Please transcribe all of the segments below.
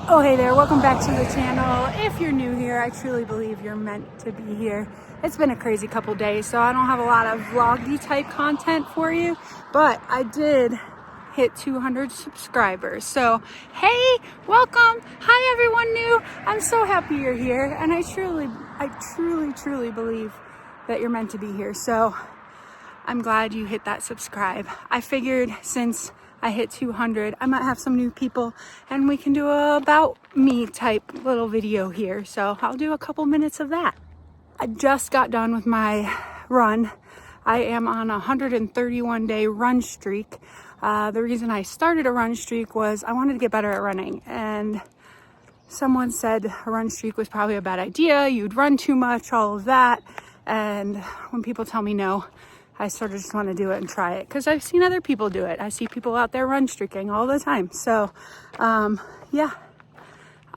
Oh, hey there, welcome back to the channel. If you're new here, I truly believe you're meant to be here. It's been a crazy couple days, so I don't have a lot of vloggy type content for you, but I did hit 200 subscribers. So, hey, welcome. Hi, everyone new. I'm so happy you're here, and I truly believe that you're meant to be here. So, I'm glad you hit that subscribe. I figured since I hit 200, I might have some new people and we can do a about me type little video here. So I'll do a couple minutes of that. I just got done with my run. I am on a 131-day run streak. The reason I started a run streak was I wanted to get better at running, and someone said a run streak was probably a bad idea. You'd run too much, all of that. And when people tell me no, I sort of just want to do it and try it because I've seen other people do it. I see people out there run streaking all the time. So, yeah,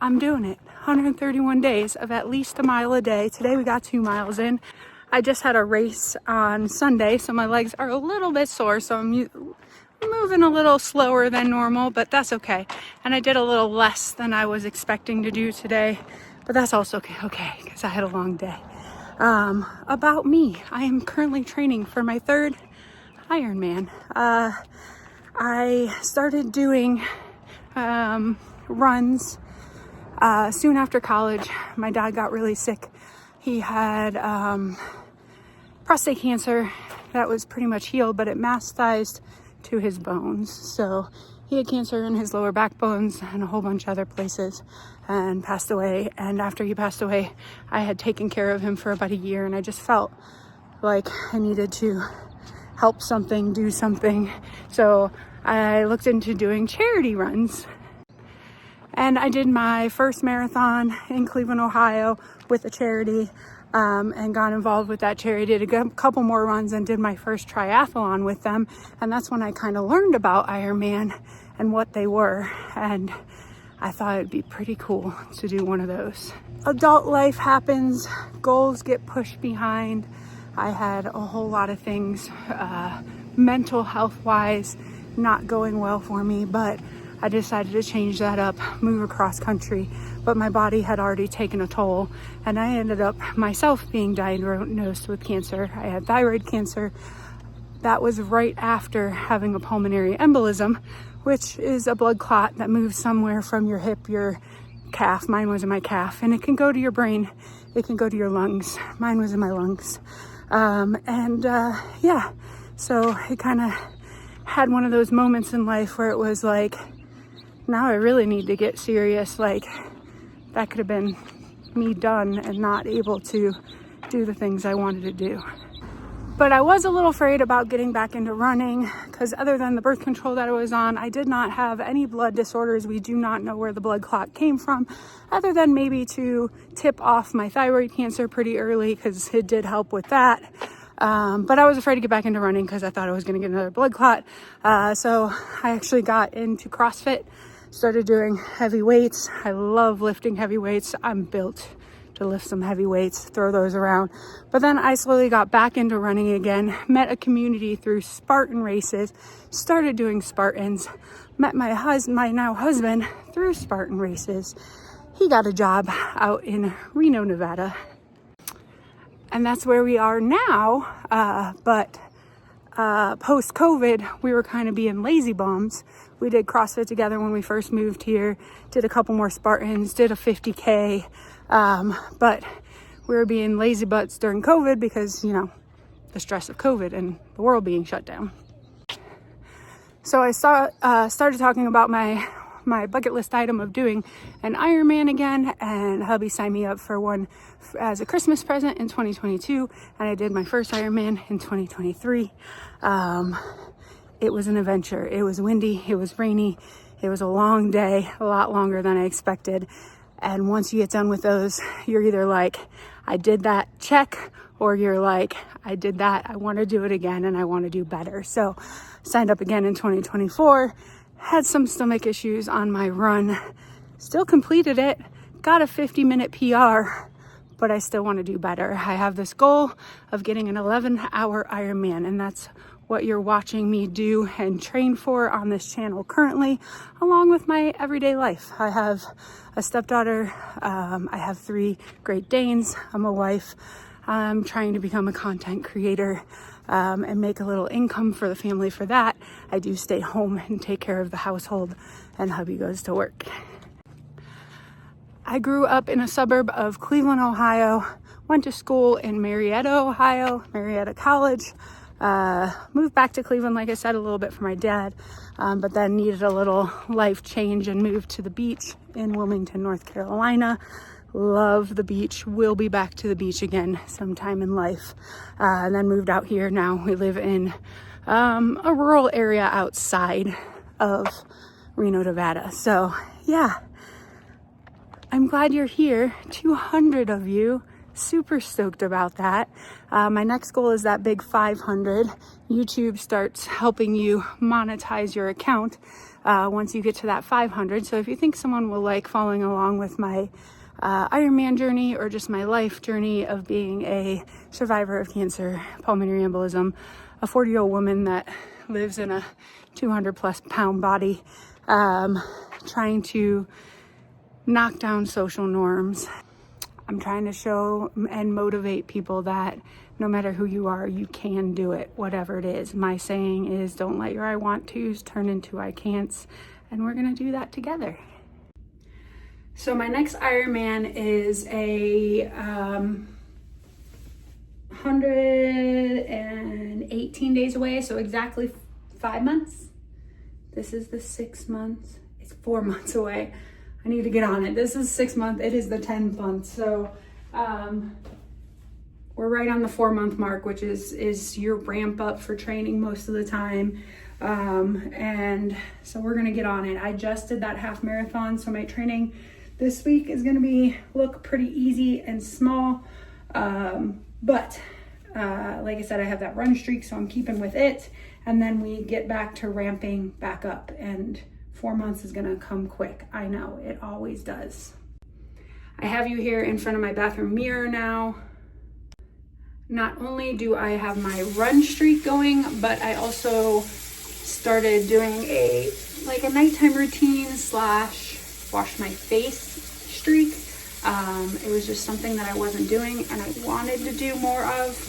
I'm doing it. 131 days of at least a mile a day. Today we got 2 miles in. I just had a race on Sunday, so my legs are a little bit sore. So I'm moving a little slower than normal, but that's okay. And I did a little less than I was expecting to do today, but that's also okay because I had a long day. About me, I am currently training for my 3rd Ironman. I started doing runs soon after college. My dad got really sick. He had prostate cancer that was pretty much healed, but it metastasized to his bones. So he had cancer in his lower back bones and a whole bunch of other places and passed away. And after he passed away, I had taken care of him for about a year, and I just felt like I needed to help something, do something. So I looked into doing charity runs. And I did my first marathon in Cleveland, Ohio with a charity, and got involved with that charity, did a couple more runs and did my first triathlon with them. And that's when I kind of learned about Ironman and what they were. And I thought it'd be pretty cool to do one of those. Adult life happens, goals get pushed behind. I had a whole lot of things, mental health wise, not going well for me, but I decided to change that up, move across country, but my body had already taken a toll, and I ended up myself being diagnosed with cancer. I had thyroid cancer. That was right after having a pulmonary embolism, which is a blood clot that moves somewhere from your hip, your calf. Mine was in my calf, and it can go to your brain. It can go to your lungs. Mine was in my lungs. Yeah, so it kind of had one of those moments in life where it was like, now I really need to get serious. Like, that could have been me done and not able to do the things I wanted to do. But I was a little afraid about getting back into running because other than the birth control that I was on, I did not have any blood disorders. We do not know where the blood clot came from, other than maybe to tip off my thyroid cancer pretty early, because it did help with that. But I was afraid to get back into running because I thought I was going to get another blood clot. So I actually got into CrossFit, started doing heavy weights. I love lifting heavy weights. I'm built to lift some heavy weights, throw those around. But then I slowly got back into running again, met a community through Spartan races, started doing Spartans, met my now husband through Spartan races. He got a job out in Reno, Nevada. And that's where we are now. But post-COVID, we were kind of being lazy bums. We did CrossFit together when we first moved here, did a couple more Spartans, did a 50K. But we were being lazy butts during COVID because, you know, the stress of COVID and the world being shut down. So I started talking about my bucket list item of doing an Ironman again, and hubby signed me up for one as a Christmas present in 2022, and I did my first Ironman in 2023. It was an adventure. It was windy, it was rainy, it was a long day, a lot longer than I expected. And once you get done with those, you're either like, I did that, check, or you're like, I did that, I want to do it again, and I want to do better. So signed up again in 2024, had some stomach issues on my run, still completed it, got a 50-minute PR, but I still want to do better. I have this goal of getting an 11-hour Ironman, and that's what you're watching me do and train for on this channel currently, along with my everyday life. I have a stepdaughter, I have 3 Great Danes, I'm a wife, I'm trying to become a content creator and make a little income for the family. For that, I do stay home and take care of the household, and hubby goes to work. I grew up in a suburb of Cleveland, Ohio, went to school in Marietta, Ohio, Marietta College, moved back to Cleveland, like I said, a little bit for my dad, but then needed a little life change and moved to the beach in Wilmington, North Carolina. Love the beach, will be back to the beach again sometime in life, and then moved out here. Now we live in a rural area outside of Reno, Nevada. So yeah, I'm glad you're here, 200 of you. Super stoked about that. My next goal is that big 500. YouTube starts helping you monetize your account once you get to that 500. So if you think someone will like following along with my Ironman journey or just my life journey of being a survivor of cancer, pulmonary embolism, a 40-year-old woman that lives in a 200 plus pound body, trying to knock down social norms. I'm trying to show and motivate people that no matter who you are, you can do it, whatever it is. My saying is, don't let your I want to's turn into I can'ts, and we're gonna do that together. So my next Ironman is a 118 days away, so exactly 5 months. This is the 6 months. It's 4 months away. I need to get on it. This is 6 months. It is the 10th month. So we're right on the 4 month mark, which is your ramp up for training most of the time. And so we're gonna get on it. I just did that half marathon, so my training this week is gonna look pretty easy and small. But like I said, I have that run streak, so I'm keeping with it. And then we get back to ramping back up, and 4 months is gonna come quick. I know, it always does. I have you here in front of my bathroom mirror now. Not only do I have my run streak going, but I also started doing a nighttime routine / wash my face streak. It was just something that I wasn't doing and I wanted to do more of.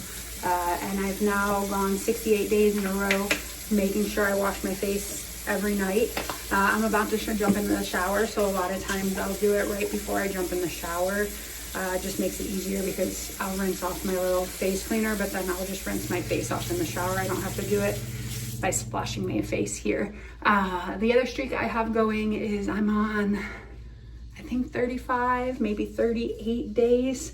And I've now gone 68 days in a row making sure I wash my face every night. I'm about to jump into the shower, so a lot of times I'll do it right before I jump in the shower. It just makes it easier because I'll rinse off my little face cleaner, but then I'll just rinse my face off in the shower. I don't have to do it by splashing my face here. The other streak I have going is I'm on, I think 35, maybe 38 days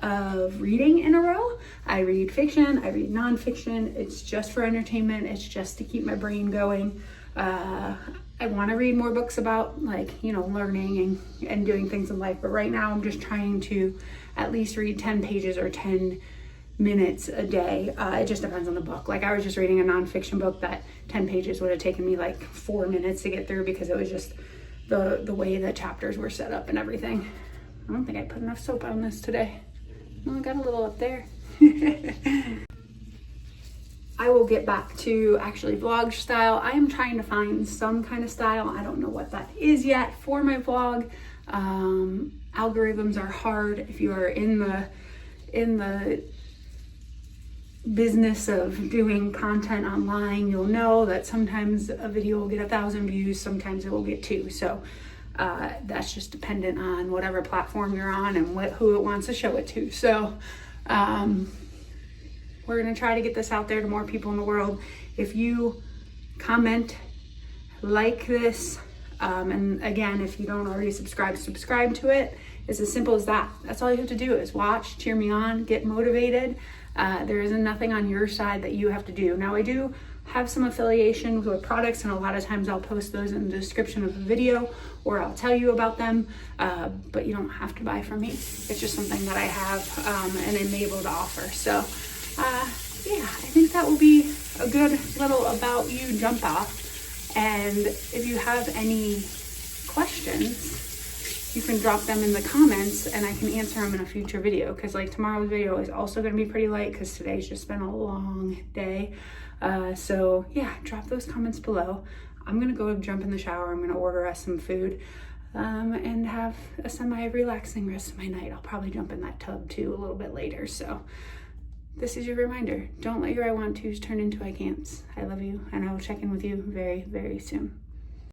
of reading in a row. I read fiction, I read nonfiction. It's just for entertainment. It's just to keep my brain going. I want to read more books about learning and doing things in life, but right now I'm just trying to at least read 10 pages or 10 minutes a day. It just depends on the book. I was just reading a nonfiction book that 10 pages would have taken me 4 minutes to get through because it was just the way the chapters were set up and everything. I don't think I put enough soap on this today. Well, I got a little up there. I will get back to actually vlog style. I am trying to find some kind of style. I don't know what that is yet for my vlog. Algorithms are hard. If you are in the business of doing content online, you'll know that sometimes a video will get 1,000 views, sometimes it will get 2. So that's just dependent on whatever platform you're on and who it wants to show it to. So we're gonna try to get this out there to more people in the world. If you comment, like this, and again, if you don't already subscribe to it. It's as simple as that. That's all you have to do is watch, cheer me on, get motivated. There isn't nothing on your side that you have to do. Now I do have some affiliation with products, and a lot of times I'll post those in the description of the video, or I'll tell you about them, but you don't have to buy from me. It's just something that I have and I'm able to offer. So yeah, I think that will be a good little about you jump off. And if you have any questions, you can drop them in the comments and I can answer them in a future video. Because like tomorrow's video is also going to be pretty light because today's just been a long day. So yeah, drop those comments below. I'm going to go jump in the shower. I'm going to order us some food and have a semi-relaxing rest of my night. I'll probably jump in that tub too a little bit later. So this is your reminder. Don't let your I want to's turn into I can'ts. I love you, and I will check in with you very, very soon.